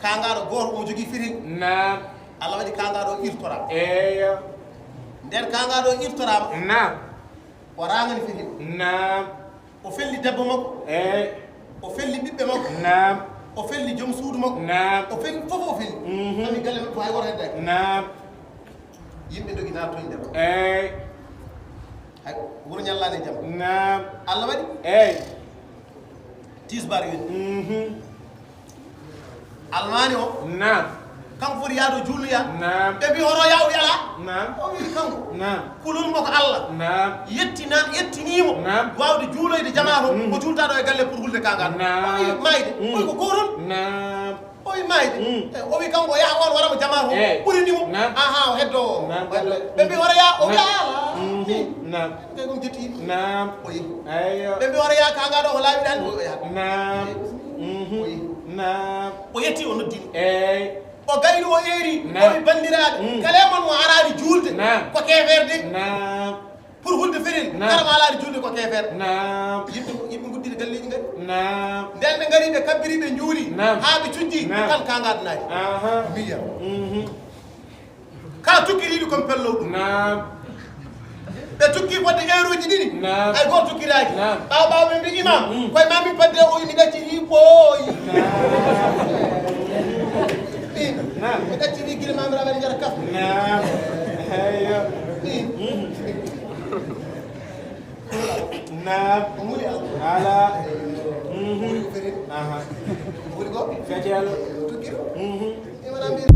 kaangado goto omo jogui firil naam Allah waɗi kaangado irtorama eyo nden kaangado irtorama naam o rangani firil naam o felli debbo makko o felli ɓiɓɓe makko naam o felli joom suudu makko naam o felli fof o felli ami galle makko hay woto heddaki naam yimɓe dogi natto e nder hay wuro ñallani e jaam naam Allah waɗi tisbar yoni almani o naam kanko foti yaado julloya naam ɓe mbi hoto yaw yala naam o wi kanko naam kululmo ko Allah naam yettinimo naam wawde juuloyde jama to o jultaɗo e galle pour hulde kangal o wi mayde o wi ko goton naam o wi mayde o wi kanko yaha on waramo jama to ɓurinimo aha o heddowo ɓe mbi hoto ya o wi ala naam kay kom jettiɗi naam o yi eyo ɓe mbi hoto ya kangaɗo ko laaɓiɗani o yaha naam o yi naam o yetti o noddini eyi o gayni o eeri o wi bandiraɓe kala mon mo arani julde ko keferde naam pour hulde feril kala mo alani julde ko kefere naam yimɓe guddide galleji ngari naam nden ɓe ngari ɓe kabbiri ɓe juuli ha ɓe cujji kan kangaɗanaji mbiya kala tukkiriɗi komi pellow ɗum naam ɓe tukki fodde heure uji ɗiɗi hay goto tukkiraji ɓaw ɓe mbi imam koye mami fadde o mi ɗacciri ɓooyi mi ɗacciri guila mamiraɓe ne jara kaf naam eyo naam o muuli ala o muuli ko ferin aha o muuli ko fetel tukkiro